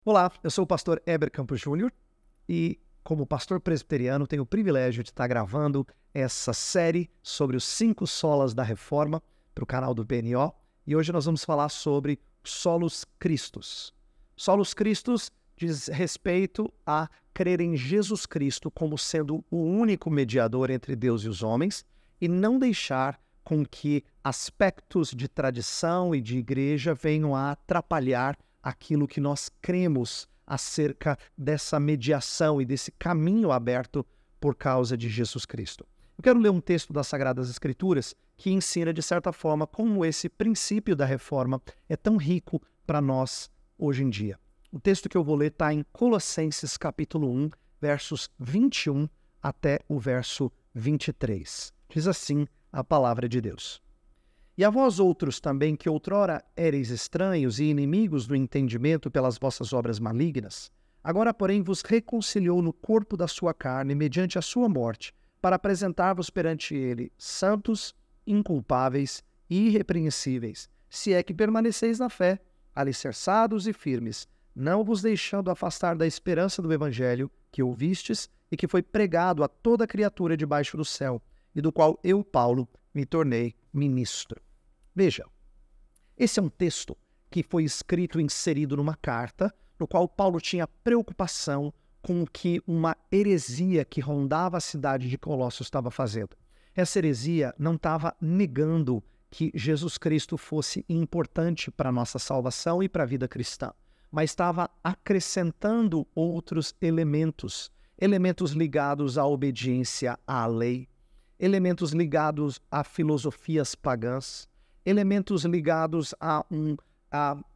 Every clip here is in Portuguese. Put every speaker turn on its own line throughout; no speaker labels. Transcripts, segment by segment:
Olá, eu sou o pastor Heber Campos Júnior e, como pastor presbiteriano, tenho o privilégio de estar gravando essa série sobre os 5 solas da Reforma para o canal do PNO, e hoje nós vamos falar sobre solos Christus. Solos Christus diz respeito a crer em Jesus Cristo como sendo o único mediador entre Deus e os homens e não deixar com que aspectos de tradição e de igreja venham a atrapalhar aquilo que nós cremos acerca dessa mediação e desse caminho aberto por causa de Jesus Cristo. Eu quero ler um texto das Sagradas Escrituras que ensina, de certa forma, como esse princípio da reforma é tão rico para nós hoje em dia. O texto que eu vou ler está em Colossenses capítulo 1, versos 21 até o verso 23. Diz assim a palavra de Deus. E a vós outros também, que outrora éreis estranhos e inimigos do entendimento pelas vossas obras malignas, agora, porém, vos reconciliou no corpo da sua carne, mediante a sua morte, para apresentar-vos perante ele santos, inculpáveis e irrepreensíveis, se é que permaneceis na fé, alicerçados e firmes, não vos deixando afastar da esperança do evangelho que ouvistes e que foi pregado a toda criatura debaixo do céu, e do qual eu, Paulo, me tornei ministro. Veja, esse é um texto que foi escrito e inserido numa carta, no qual Paulo tinha preocupação com o que uma heresia que rondava a cidade de Colossos estava fazendo. Essa heresia não estava negando que Jesus Cristo fosse importante para a nossa salvação e para a vida cristã, mas estava acrescentando outros elementos ligados à obediência à lei, elementos ligados a filosofias pagãs, elementos ligados a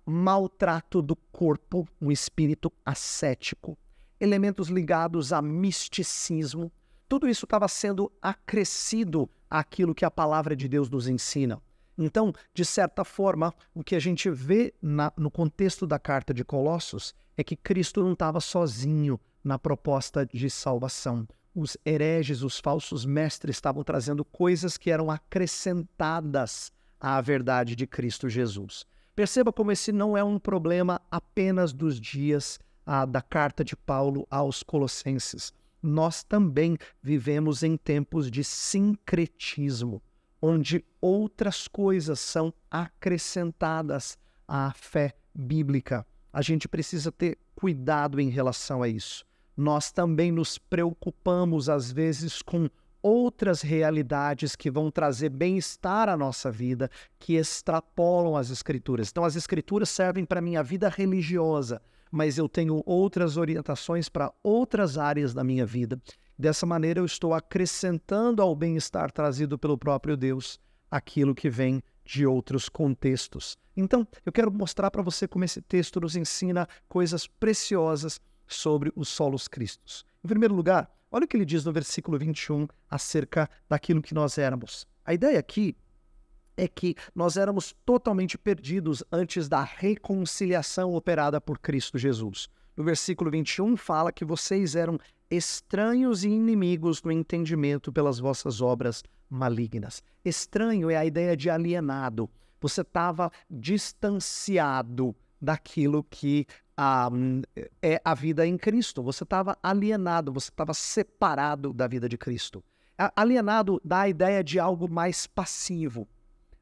maltrato do corpo, um espírito ascético, elementos ligados a misticismo. Tudo isso estava sendo acrescido àquilo que a palavra de Deus nos ensina. Então, de certa forma, o que a gente vê no contexto da carta de Colossos é que Cristo não estava sozinho na proposta de salvação. Os hereges, os falsos mestres estavam trazendo coisas que eram acrescentadas à verdade de Cristo Jesus. Perceba como esse não é um problema apenas dos dias da carta de Paulo aos Colossenses. Nós também vivemos em tempos de sincretismo, onde outras coisas são acrescentadas à fé bíblica. A gente precisa ter cuidado em relação a isso. Nós também nos preocupamos, às vezes, com outras realidades que vão trazer bem-estar à nossa vida, que extrapolam as Escrituras. Então, as Escrituras servem para a minha vida religiosa, mas eu tenho outras orientações para outras áreas da minha vida. Dessa maneira, eu estou acrescentando ao bem-estar trazido pelo próprio Deus aquilo que vem de outros contextos. Então, eu quero mostrar para você como esse texto nos ensina coisas preciosas sobre os solos Christus. Em primeiro lugar, olha o que ele diz no versículo 21 acerca daquilo que nós éramos. A ideia aqui é que nós éramos totalmente perdidos antes da reconciliação operada por Cristo Jesus. No versículo 21 fala que vocês eram estranhos e inimigos no entendimento pelas vossas obras malignas. Estranho é a ideia de alienado. Você estava distanciado daquilo que é a vida em Cristo. Você estava alienado, você estava separado da vida de Cristo. Alienado dá a ideia de algo mais passivo.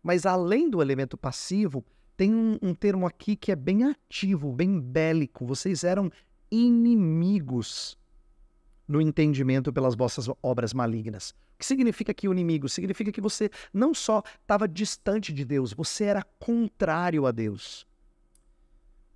Mas além do elemento passivo, tem um termo aqui que é bem ativo, bem bélico. Vocês eram inimigos no entendimento pelas vossas obras malignas. O que significa aqui o inimigo? Significa que você não só estava distante de Deus, você era contrário a Deus.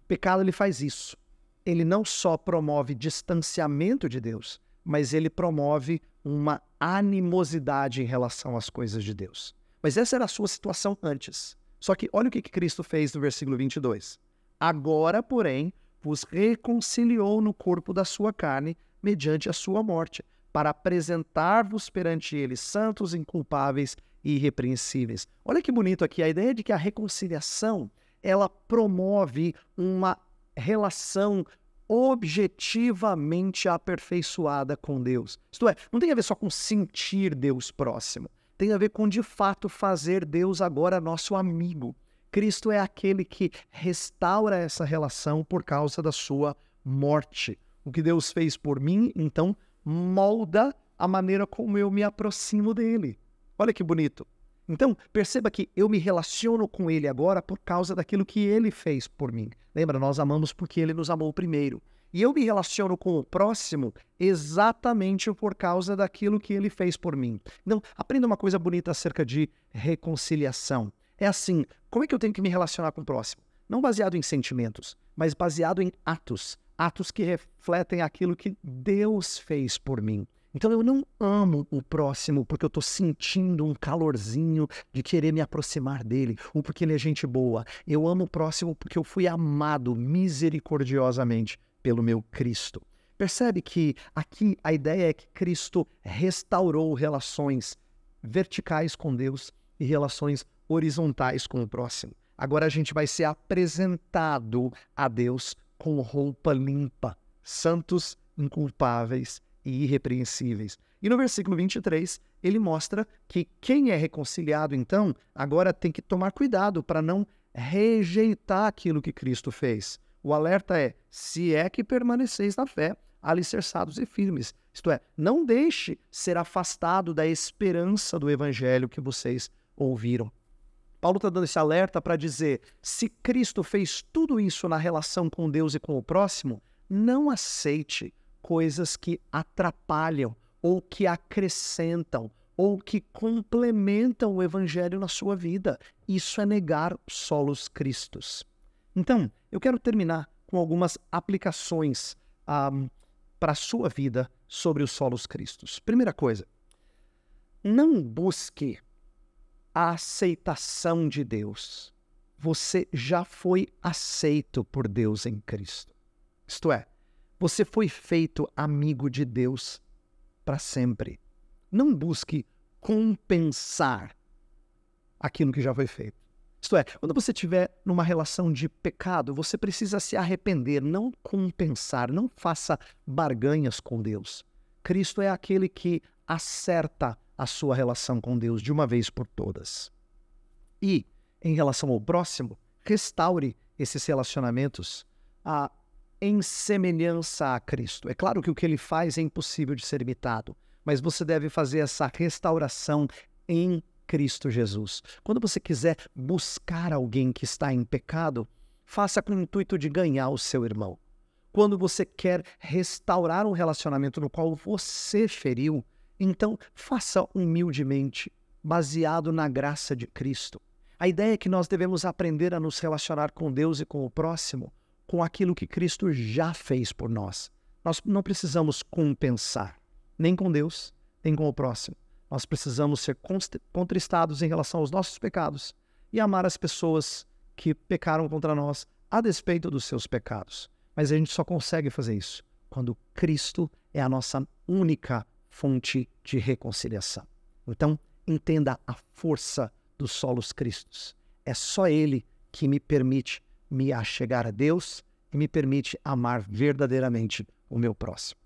O pecado ele faz isso. Ele não só promove distanciamento de Deus, mas ele promove uma animosidade em relação às coisas de Deus. Mas essa era a sua situação antes. Só que olha o que Cristo fez no versículo 22. Agora, porém, vos reconciliou no corpo da sua carne, mediante a sua morte, para apresentar-vos perante ele santos, inculpáveis e irrepreensíveis. Olha que bonito aqui, a ideia de que a reconciliação ela promove uma relação objetivamente aperfeiçoada com Deus. Isto é, não tem a ver só com sentir Deus próximo, tem a ver com, de fato, fazer Deus agora nosso amigo. Cristo é aquele que restaura essa relação por causa da sua morte. O que Deus fez por mim, então, molda a maneira como eu me aproximo dele. Olha que bonito. Então, perceba que eu me relaciono com ele agora por causa daquilo que ele fez por mim. Lembra, nós amamos porque ele nos amou primeiro. E eu me relaciono com o próximo exatamente por causa daquilo que ele fez por mim. Então, aprenda uma coisa bonita acerca de reconciliação. É assim, como é que eu tenho que me relacionar com o próximo? Não baseado em sentimentos, mas baseado em atos. Atos que refletem aquilo que Deus fez por mim. Então eu não amo o próximo porque eu estou sentindo um calorzinho de querer me aproximar dele, ou porque ele é gente boa. Eu amo o próximo porque eu fui amado misericordiosamente pelo meu Cristo. Percebe que aqui a ideia é que Cristo restaurou relações verticais com Deus e relações horizontais com o próximo. Agora a gente vai ser apresentado a Deus com roupa limpa, santos, inculpáveis e irrepreensíveis. E no versículo 23, ele mostra que quem é reconciliado, então, agora tem que tomar cuidado para não rejeitar aquilo que Cristo fez. O alerta é, se é que permaneceis na fé, alicerçados e firmes. Isto é, não deixe ser afastado da esperança do evangelho que vocês ouviram. Paulo está dando esse alerta para dizer, se Cristo fez tudo isso na relação com Deus e com o próximo, não aceite coisas que atrapalham, ou que acrescentam, ou que complementam o evangelho na sua vida. Isso é negar solos Cristos. Então, eu quero terminar com algumas aplicações para a sua vida sobre os solos Cristos. Primeira coisa, não busque a aceitação de Deus. Você já foi aceito por Deus em Cristo. Isto é, você foi feito amigo de Deus para sempre. Não busque compensar aquilo que já foi feito. Isto é, quando você estiver numa relação de pecado, você precisa se arrepender, não compensar, não faça barganhas com Deus. Cristo é aquele que acerta a sua relação com Deus de uma vez por todas. E, em relação ao próximo, restaure esses relacionamentos em semelhança a Cristo. É claro que o que ele faz é impossível de ser imitado, mas você deve fazer essa restauração em Cristo Jesus. Quando você quiser buscar alguém que está em pecado, faça com o intuito de ganhar o seu irmão. Quando você quer restaurar um relacionamento no qual você feriu, então faça humildemente, baseado na graça de Cristo. A ideia é que nós devemos aprender a nos relacionar com Deus e com o próximo, com aquilo que Cristo já fez por nós. Nós não precisamos compensar, nem com Deus, nem com o próximo. Nós precisamos ser contristados em relação aos nossos pecados e amar as pessoas que pecaram contra nós a despeito dos seus pecados. Mas a gente só consegue fazer isso quando Cristo é a nossa única fonte de reconciliação. Então, entenda a força dos solos Cristos. É só Ele que me permite me achegar a Deus e me permite amar verdadeiramente o meu próximo.